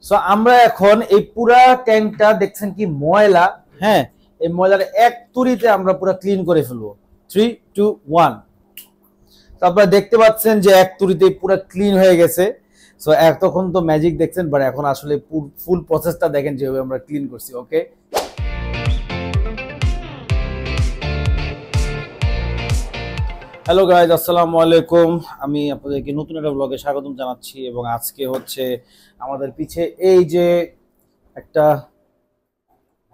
So আমরা এখন এই পুরা ট্যাঙ্কটা দেখছেন কি ময়লা। হ্যাঁ, এই ময়লার এক তুড়িতে আমরা পুরো ক্লিন করে ফেলবো। 3 2 1। তো আপনারা দেখতে পাচ্ছেন যে এক তুড়িতে পুরো ক্লিন হয়ে গেছে। সো এতক্ষণ তো ম্যাজিক দেখছেন, বাট এখন আসলে ফুল প্রসেসটা দেখেন যেভাবে আমরা ক্লিন করছি। ওকে, হ্যালো গাইজ, আসসালামু আলাইকুম। আমি আপনাদেরকে নতুন একটা ব্লগে স্বাগতম জানাচ্ছি এবং আজকে হচ্ছে আমাদের পিছে এই যে একটা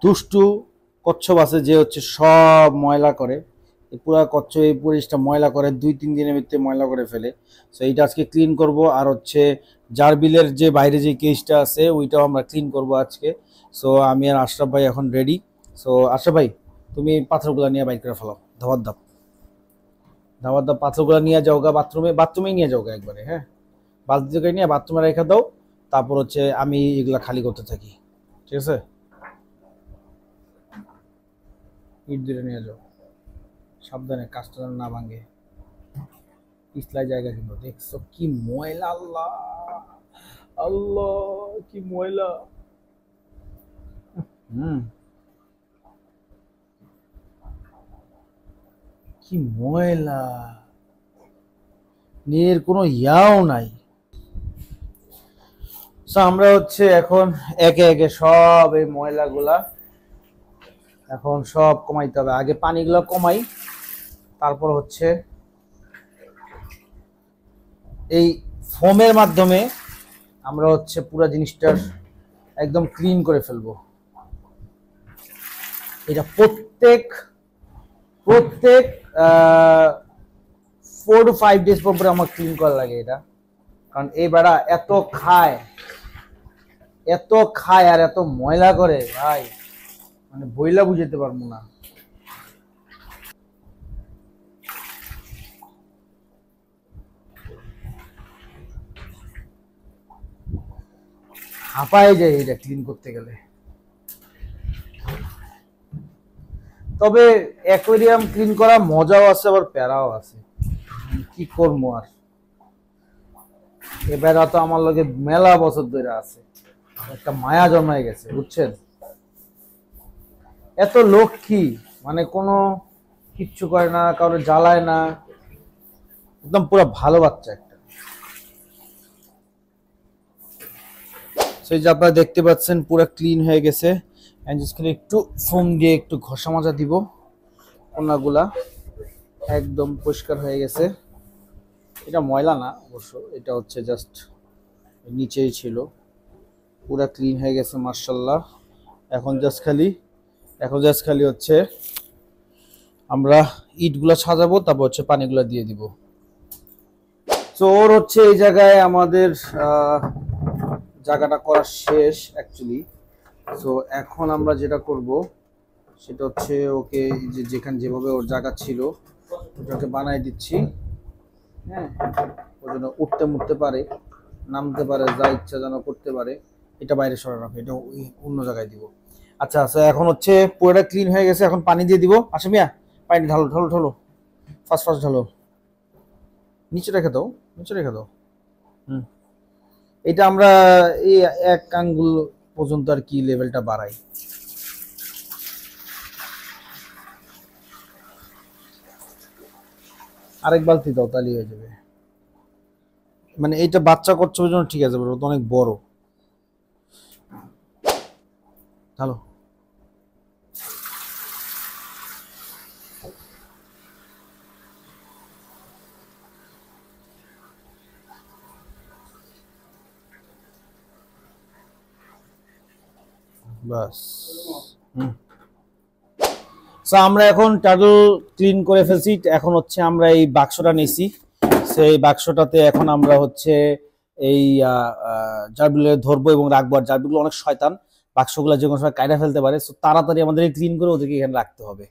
দুষ্টু কচ্ছপ আছে যে হচ্ছে সব ময়লা করে। এই পুরা কচ্ছপ এই পরিবেশটা ময়লা করে, 2-3 দিনের ভিতরে ময়লা করে ফেলে। সো এইটা আজকে ক্লিন করব। আর হচ্ছে জারবিলের যে বাইরে যে কেসটা আছে ওইটাও আমরা ক্লিন করব আজকে। সো আমি আর আশরাফ ভাই এখন রেডি। সো আশরাফ ভাই, তুমি পাথরগুলো নিয়ে বাইর করে ফেলাও, ধাবাত দাও। ধাবাত দাও, পাথরগুলো নিয়ে যাও গা বাথরুমেই নিয়ে যাও গা একবারে। হ্যাঁ, বালতি থেকে নিয়ে বাথরুমে রেখে দাও। তারপর হচ্ছে আমি এগুলা খালি করতে থাকি, ঠিক আছে? ইট দিয়ে নিয়ে যাও, সাবধানে, কাজটা যেন না ভাঙে। পিছলাই জায়গা কিন্তু দেখছো কি ময়লা, আল্লাহ আল্লাহ, কি ময়লা। হুম, কি ময়লা, নিজের কোনো ইয়াও নাই। তো আমরা হচ্ছে এখন একে একে সব এই ময়লাগুলা এখন সব কমাইতে হবে। আগে পানিগুলো কমাই, তারপর হচ্ছে এই ফোমের মাধ্যমে আমরা হচ্ছে পুরো জিনিসটার একদম ক্লিন করে ফেলবো। এটা প্রত্যেক প্রত্যেক 4 to 5 days পর পরে আমার ক্লিন করা লাগে এটা। কারণ এই বেড়া এত খায় আর এত ময়লা করে ভাই, মানে বইলা বুঝাতে পারবো না। হাঁপায় যায় এটা ক্লিন করতে গেলে। তবে অ্যাকোয়ারিয়াম ক্লিন করা মজাও আছে আবার প্যারাও আছে, কি করবো আর। এ বেড়া তো আমার লগে মেলা বছর ধরে আছে, একটা মায়া জন্মায় গেছে বুঝছেন। এত লক্ষ্মী, মানে কোনো কিচ্ছু করে না, কারো জ্বালায় না, একদম পুরো ভালো বাচ্চা একটা। সেই যে আপনারা দেখতে পাচ্ছেন পুরো ক্লিন হয়ে গেছে। একটু ফোম দিয়ে একটু ঘষা মাজা দিব, কোনাগুলা একদম পরিষ্কার হয়ে গেছে। এটা ময়লা না অবশ্য, এটা হচ্ছে জাস্ট নিচেই ছিল। পুরা ক্লিন হয়ে গেছে মাশাআল্লাহ। এখন জাস্ট খালি হচ্ছে আমরা ইটগুলা সাজাবো, তারপর হচ্ছে পানিগুলা দিয়ে দিব। তো ওর হচ্ছে এই জায়গায় আমাদের জায়গাটা করা শেষ অ্যাকচুয়ালি। তো এখন আমরা যেটা করব সেটা হচ্ছে ওকে যেখানে যেভাবে ওর জায়গা ছিল ওটাকে বানাই দিচ্ছি। হ্যাঁ, ও যেন উঠতে পারে, নামতে পারে, যা ইচ্ছা যেন করতে পারে। এটা বাইরে সরা রাখো, এটা অন্য জায়গায় দিব। আচ্ছা আচ্ছা, এখন হচ্ছে পুরোটা ক্লিন হয়ে গেছে, এখন পানি দিয়ে দিব। আচ্ছা মিয়া, পানি ঢালো ঢালো ঢালো, ফার্স্ট ফার্স্ট ঢালো। নিচে রেখে দাও, নিচে রেখে দাও। হুম, এটা আমরা এই এক আঙ্গুল পর্যন্ত আর কি লেভেলটা বাড়াই। আরেক বালতি দাও, তাহলেই হয়ে যাবে। মানে এইটা বাচ্চা কচ্ছপের জন্য ঠিক আছে, ওটা তো অনেক বড়। ঢালো। বাস। হুম, সো আমরা এখন টার্টল ক্লিন করে ফেলছি। এখন হচ্ছে আমরা এই বাক্সটা নিছি, সেই বাক্সটাতে এখন আমরা হচ্ছে এই জারবিগুলো ধরবো এবং রাখবো। আর জারবিগুলো অনেক শয়তান, বাক্সগুলো যে কোনো সময় কায়রা ফেলতে পারে। সো তাড়াতাড়ি আমাদের ক্লিন করে ওদেরকে এখানে রাখতে হবে।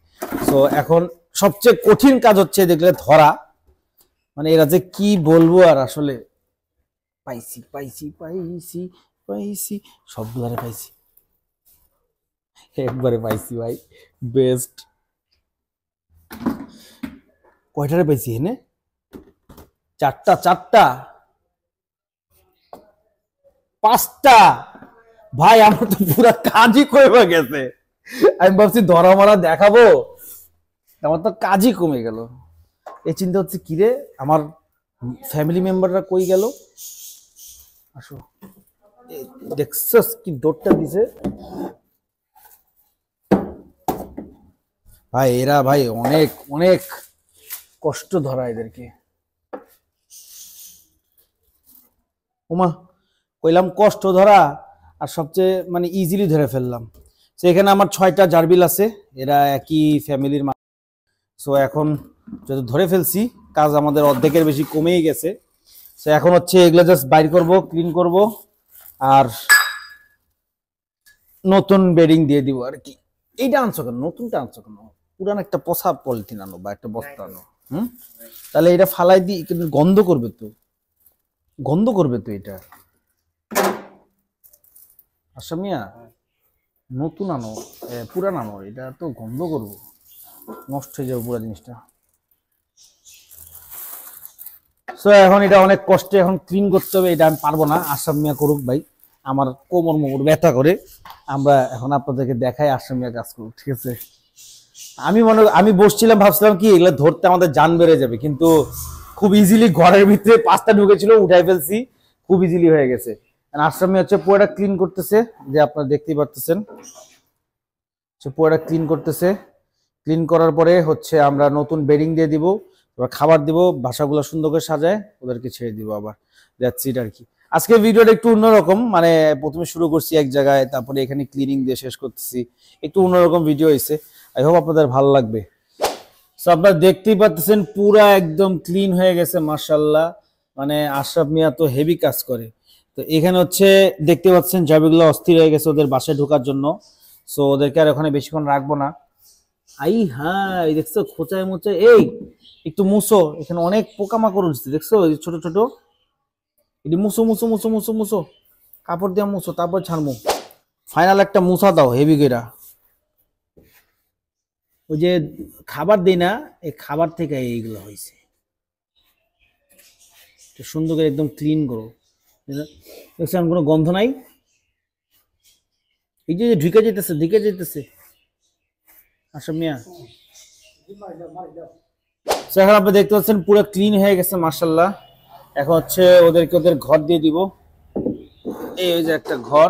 সো এখন সবচেয়ে কঠিন কাজ হচ্ছে দেখলে ধরা, মানে এরা যে কি বলবো আর আসলে। পাইছি পাইছি পাইছি পাইছি, সবগুলারে পাইছি, একবারে পাইছি ভাই, বেস্ট। কয়টারে পাইছি এনে? চারটা চারটা, 5টা ভাই, আমার তো পুরো কাজই কমে গেছে। আমি ভাবছি ধরা মারা দেখাবো, আমার তো কাজই কমে গেল। এই চিন্তা হচ্ছে কিরে আমার ফ্যামিলি মেম্বাররা কই গেল। আসো, দেখছস কি দৌড়টা দিছে ভাই। এরা ভাই অনেক অনেক কষ্ট ধরা এদেরকে। ওমা, কইলাম কষ্ট ধরা, আর সবচেয়ে মানে ইজিলি ধরে ফেললাম। সেখানে আমার 6টা জার্বিল আছে, এরা একই ফ্যামিলির। সো এখন যত ধরে ফেলছি, কাজ আমাদের অর্ধেকের বেশি কমেই গেছে। সো এখন হচ্ছে এগুলো জাস্ট বাইর করব, ক্লিন করব, আর নতুন বেডিং দিয়ে দিব আর কি। এইটা আনছো কেন, নতুনটা আনছো কেন? পুরান একটা পচা পলিথিন আনো বা একটা বস্তা আনো। তাহলে এটা ফালাই দিই, কিন্তু গন্ধ করবে তো, গন্ধ করবে তো এটা। আচ্ছা মিয়া, নতুন আনো, পুরান আনো, এটা তো গন্ধ করবো, নষ্ট হয়ে যাবে পুরো জিনিসটা। সো এখন এটা অনেক কষ্টে এখন ক্লিন করতে হবে, এটা আমি পারবো না, আশরাফ মিয়া করুক ভাই। আমার কোমর মোমর ব্যথা করে, আমরা এখন আপনাদেরকে দেখাই আশরাফ মিয়া কাজ করুক, ঠিক আছে? আমি বসছিলাম, ভাবছিলাম কি এগুলো ধরতে আমাদের জান বেড়ে যাবে, কিন্তু খুব ইজিলি ঘরের ভিতরে 5টা ঢুকেছিল, উঠাই ফেলছি, খুব ইজিলি হয়ে গেছে। আশরাফ মিয়া হচ্ছে পুরোটা ক্লিন করতেছে, যে আপনারা দেখতেই পারতেছেন, পুরোটা ক্লিন করতেছে। ক্লিন করার পরে হচ্ছে আমরা নতুন বেডিং দিয়ে দিব, এবার খাবার দিব, বাসাগুলো সুন্দর করে সাজায় ওদেরকে ছেড়ে দিব আবার। দ্যাটস ইট আর কি। আজকে ভিডিওটা একটু অন্যরকম, মানে প্রথমে শুরু করছি এক জায়গায়, তারপরে এখানে ক্লিনিং দিয়ে শেষ করতেছি, একটু অন্যরকম ভিডিও হয়েছে। আই হোপ আপনাদের ভালো লাগবে। সো আপনারা দেখতেই পাচ্ছেন পুরা একদম ক্লিন হয়ে গেছে মাশাআল্লাহ। মানে আশরাফ মিয়া তো হেভি কাজ করে। তো এখানে হচ্ছে দেখতে পাচ্ছেন জাবিগুলো অস্থির হয়ে গেছে ওদের বাসায় ঢোকার জন্য। সো ওদেরকে আর ওখানে বেশিক্ষণ রাখবো না। আই হাই, দেখছো খোঁচায় মোচায়, এই একটু মুছো, এখানে অনেক পোকামাকড় উঠছে, দেখছো ছোট ছোট। এটি মুছো মুছো মুছো মুছো মুছো, কাপড় দিয়ে মুছো, তারপর ছাড়মু। ফাইনাল একটা মুছা দাও হেভি কইরা। ওই যে খাবার দেই না, এই খাবার থেকে এইগুলো হয়েছে। সুন্দর করে একদম ক্লিন করো, দেখছেন কোনো গন্ধ নাই। এই যে ঢুকে যেতেছে আশরাফ মিয়া। এখন আপনি দেখতে পাচ্ছেন পুরো ক্লিন হয়ে গেছে মাশাআল্লাহ। এখন হচ্ছে ওদেরকে ওদের ঘর দিয়ে দিব। এই যে একটা ঘর,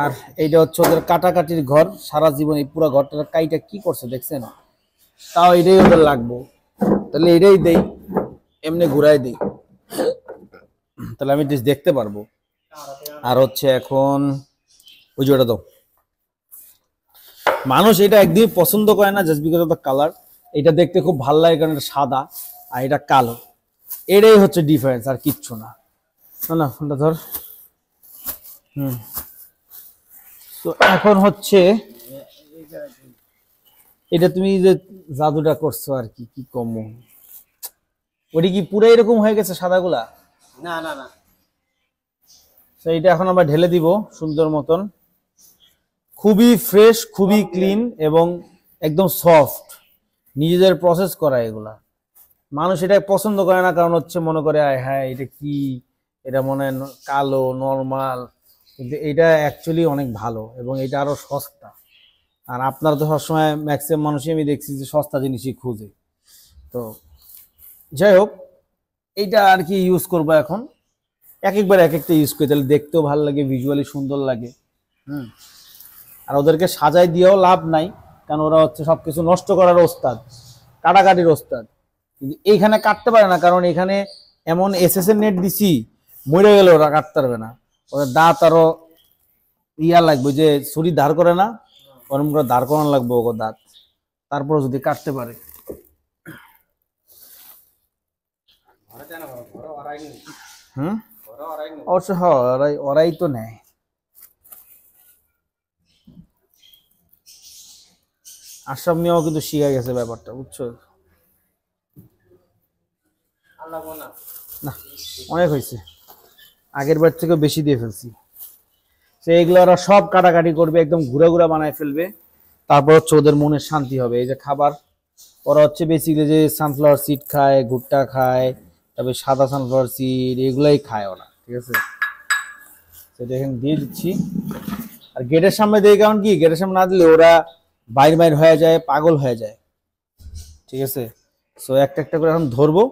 আর এইটা হচ্ছে ওদের কাটাকাটির ঘর। সারা জীবন এই পুরো ঘরটার কাইটা কি করছে দেখছেন, তাও এটাই ওদের লাগবো। তাহলে এটাই দেই, এমনি ঘুরাই দিই, তাহলে আমি দেখতে পারবো। আর হচ্ছে এখন ওই যে ওটা দাও। মানুষ এটা একদমই পছন্দ করে না, just because of the colour. এটা দেখতে খুব ভালো লাগে কারণ এটা সাদা আর এটা কালো, এটাই হচ্ছে ডিফারেন্স, আর কিচ্ছু না। না ফোনটা ধর। তো এখন হচ্ছে এটা তুমি যে জাদুটা করছো আর কি, কি কম ওটি কি পুরো এরকম হয়ে গেছে সাদাগুলা? না না না, তো এটা এখন আমরা ঢেলে দিব সুন্দর মতন। খুবই ফ্রেশ, খুবই ক্লিন এবং একদম সফট, নিজেদের প্রসেস করা এগুলা। মানুষ এটা পছন্দ করে না, কারণ হচ্ছে মনে করে হ্যাঁ এটা কি, এটা মনে হয় কালো নর্মাল, কিন্তু এটা অ্যাকচুয়ালি অনেক ভালো এবং এটা আরো সস্তা। আর আপনারা তো সবসময় ম্যাক্সিমাম মানুষই আমি দেখছি যে সস্তা জিনিসই খুঁজে। তো যাই হোক, এইটা আর কি ইউজ করবো এখন, একবার এক একটা ইউজ করি, তাহলে দেখতেও ভালো লাগে, ভিজুয়ালি সুন্দর লাগে। আর ওদেরকে সাজাই দিয়েও লাভ নাই, কারণ ওরা হচ্ছে সবকিছু নষ্ট করার ওস্তাদ, কাটাকাটির ওস্তাদ। কিন্তু এইখানে কাটতে পারে না, কারণ এখানে এমন এসএস এর নেট দিছি, মরে গেলে ওরা কাটতে পারবে না। ওদের দাঁত আরো ইয়া লাগবে, যে ছুরি ধার করে না, ওরকম করে ধার করানো লাগবে ওকে দাঁত, তারপর যদি কাটতে পারে। অবশ্য ওরাই তো নেয়। আশরাফ মিয়াও কিন্তু শিখে গেছে ব্যাপারটা, বুঝছো? না অনেক হয়েছে, আগের বার থেকে বেশি দিয়ে ফেলছি। সে এগুলো ওরা সব কাটাকাটি করবে, একদম ঘুরা ঘুরা বানায় ফেলবে, তারপর হচ্ছে ওদের মনে শান্তি হবে। এই যে খাবার, ওরা হচ্ছে বেসিক্যালি যে সানফ্লাওয়ার সিড খায়, ভুট্টা খায়, তারপরে সাদা সানফ্লাওয়ার সিড, এগুলাই খায় ওরা, ঠিক আছে? সেটা এখানে দিয়ে দিচ্ছি। আর গেটের সামনে দিয়ে, কারণ কি গেটের সামনে না দিলে ওরা বাইর বাইর হয়ে যায়, পাগল হয়ে যায়। ঠিক আছে, সো একটা একটা করে এখন ধরবো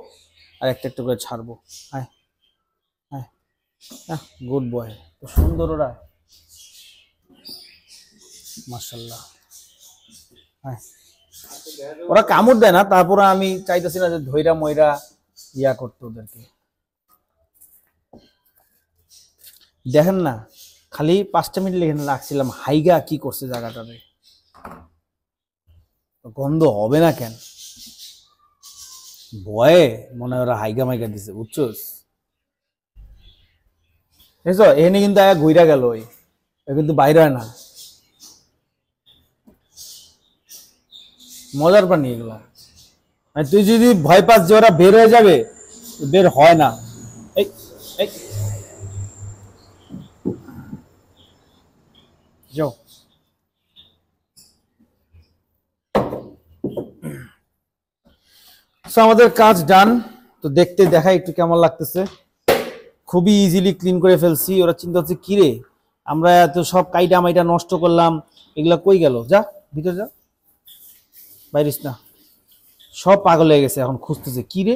আর একটা একটা করে ছাড়বো। হ্যাঁ হ্যাঁ, গুড বয়, সুন্দর ওরা, মাশাআল্লাহ। হ্যাঁ, ওরা কামড় দেয় না, তারপরে আমি চাইতেছি না যে ধৈরা ময়রা ইয়া করতে ওদেরকে। দেখেন না, খালি 5টা মিনিট এখানে রাখছিলাম, হাইগা কি করছে জায়গাটাতে, গন্ধ হবে না কেন? ভয়ে মনে হয় ওরা হাইগা মাইগা দিছে, বুঝছোস? বুঝছো, এখানে কিন্তু ঘুরা গেল, ওই কিন্তু বাইরে হয় না। মজার পানি এগুলা, মানে তুই যদি ভয় পাস যে ওরা বের হয়ে যাবে, বের হয় না। এই এই যাও। সো আমাদের কাজ ডান। তো দেখতে দেখা একটু কেমন লাগতেছে, খুবই ইজিলি ক্লিন করে ফেলছি। ওরা চিন্তা হচ্ছে কিরে আমরা এত সব কাইটা মাইটা নষ্ট করলাম, এগুলা কই গেল? যা ভিতরে যা, বাইরিস না। সব পাগল হয়ে গেছে, এখন খুঁজতেছে কিরে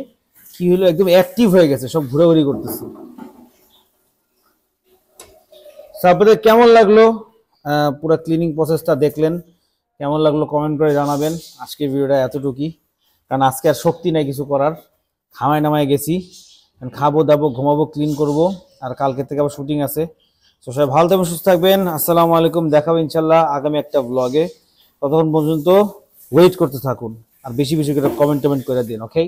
কি হলো, একদম অ্যাক্টিভ হয়ে গেছে, সব ঘোরাঘুরি করতেছে। আপনাদের কেমন লাগলো পুরো ক্লিনিং প্রসেসটা দেখলেন? কেমন লাগলো কমেন্ট করে জানাবেন। আজকের ভিডিওটা এতটুকুই, কারণ আজকে আর শক্তি নাই কিছু করার। খামায় নামায় গেছি, খাবো দাবো ঘুমাবো ক্লিন করব, আর কালকে থেকে আবার শুটিং আছে। তো সবাই ভালো থাকবেন, সুস্থ থাকবেন। আসসালামু আলাইকুম, দেখাবো ইনশাল্লাহ আগামী একটা ব্লগে। ততক্ষণ পর্যন্ত ওয়েট করতে থাকুন আর বেশি বেশি করে কমেন্ট টমেন্ট করে দিন। ওকে।